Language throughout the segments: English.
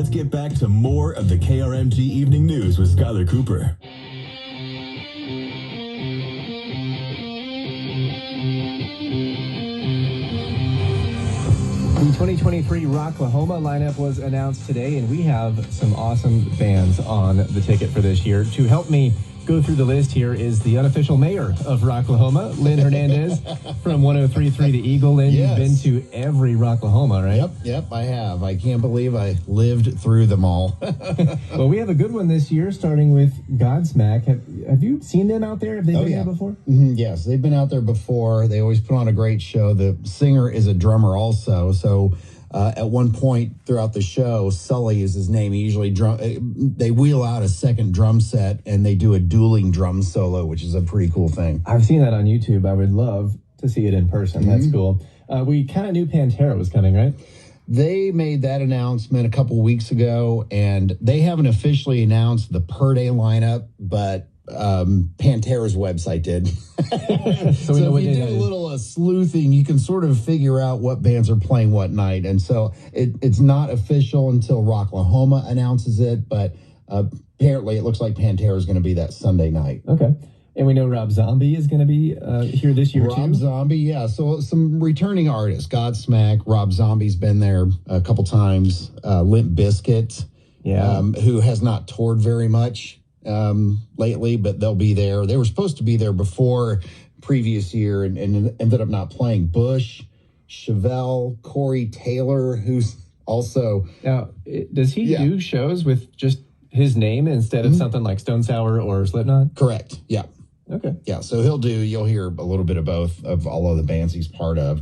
Let's get back to more of the KRMG Evening News with Skyler Cooper. The 2023 Rocklahoma lineup was announced today, and we have some awesome bands on the ticket for this year. To help me go through the list here is the unofficial mayor of Rocklahoma, Lynn Hernandez from 103.3 The Eagle. Lynn, Yes. You've been to every Rocklahoma, right? Yep, I have. I can't believe I lived through them all. Well, we have a good one this year, starting with Godsmack. Have you seen them out there? Have they been yeah. there before? Yes, they've been out there before. They always put on a great show. The singer is a drummer also, so at one point throughout the show, Sully is his name. He usually they wheel out a second drum set and they do a dueling drum solo, which is a pretty cool thing. I've seen that on YouTube. I would love to see it in person. That's cool. We kind of knew Pantera was coming, right? They made that announcement a couple weeks ago, and they haven't officially announced the per day lineup, but Pantera's website did. So we know what if you day do that a is. little sleuthing, you can sort of figure out what bands are playing what night. And so it's not official until Rocklahoma announces it, but apparently it looks like Pantera is going to be that Sunday night. Okay. And we know Rob Zombie is going to be here this year, too. Rob Zombie, yeah. So some returning artists. Godsmack, Rob Zombie's been there a couple times. Limp Bizkit, who has not toured very much lately, but they'll be there. They were supposed to be there before previous year and ended up not playing. Bush, Chevelle, Corey Taylor, who's also... Now, does he do shows with just his name instead of something like Stone Sour or Slipknot? Correct, yeah. Okay. Yeah, so you'll hear a little bit of both of all of the bands he's part of.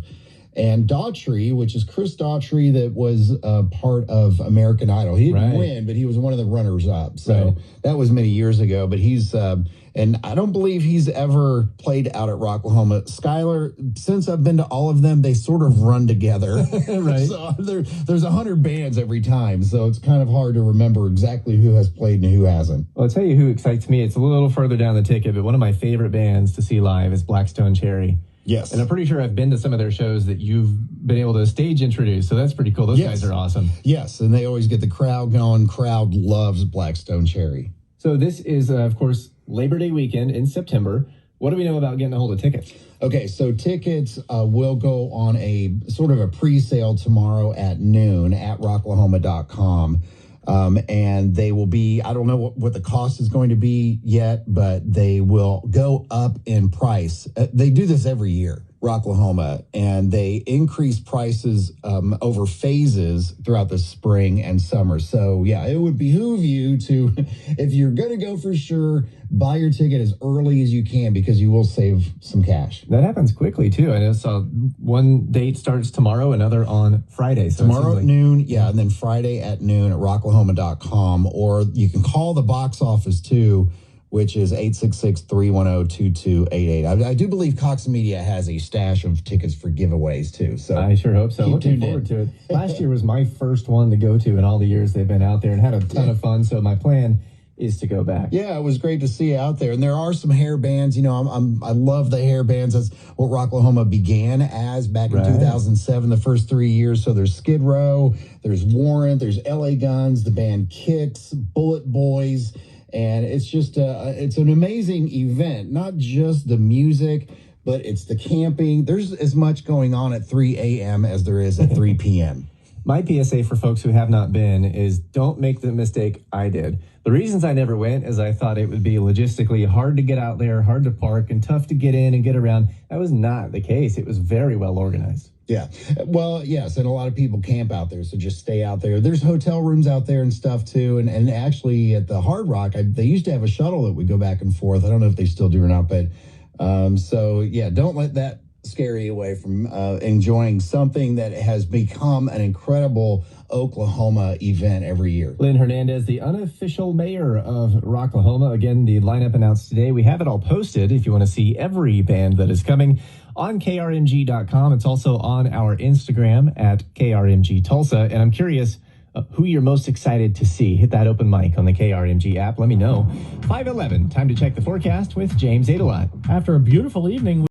And Daughtry, which is Chris Daughtry, that was part of American Idol. He didn't win, but he was one of the runners-up. So that was many years ago. But he's, and I don't believe he's ever played out at Rocklahoma. Skyler, since I've been to all of them, they sort of run together. Right. So there's 100 bands every time. So it's kind of hard to remember exactly who has played and who hasn't. Well, I'll tell you who excites me. It's a little further down the ticket, but one of my favorite bands to see live is Blackstone Cherry. Yes. And I'm pretty sure I've been to some of their shows that you've been able to stage introduce. So that's pretty cool. Those guys are awesome. Yes, and they always get the crowd going. Crowd loves Blackstone Cherry. So this is, of course, Labor Day weekend in September. What do we know about getting a hold of tickets? Okay, so tickets will go on a sort of a pre-sale tomorrow at noon at rocklahoma.com. And they will be, I don't know what the cost is going to be yet, but they will go up in price. They do this every year, Rocklahoma, and they increase prices over phases throughout the spring and summer. So, yeah, it would behoove you to, if you're going to go for sure, buy your ticket as early as you can because you will save some cash. That happens quickly, too. I know one date starts tomorrow, another on Friday. So tomorrow at noon, and then Friday at noon at rocklahoma.com, or you can call the box office, too, which is 866-310-2288. I do believe Cox Media has a stash of tickets for giveaways, too. So I sure hope so. Looking forward to it. Last year was my first one to go to in all the years they've been out there and had a ton of fun. So my plan is to go back. Yeah, it was great to see you out there. And there are some hair bands. You know, I love the hair bands. That's what Rocklahoma began as back in 2007, the first 3 years. So there's Skid Row, there's Warrant, there's LA Guns, the band Kicks, Bullet Boys. And it's just it's an amazing event, not just the music, but it's the camping. There's as much going on at 3 a.m. as there is at 3 p.m. My PSA for folks who have not been is don't make the mistake I did. The reasons I never went is I thought it would be logistically hard to get out there, hard to park, and tough to get in and get around. That was not the case. It was very well organized. Yeah. Well, yes, and a lot of people camp out there, so just stay out there. There's hotel rooms out there and stuff, too. And actually, at the Hard Rock, they used to have a shuttle that would go back and forth. I don't know if they still do or not, but so, yeah, don't let that scare you away from enjoying something that has become an incredible Oklahoma event every year. Lynn Hernandez, the unofficial mayor of Rocklahoma. Again, the lineup announced today. We have it all posted if you want to see every band that is coming on KRMG.com. It's also on our Instagram at KRMG Tulsa. And I'm curious who you're most excited to see. Hit that open mic on the KRMG app. Let me know. 5:11, time to check the forecast with James Adelot. After a beautiful evening,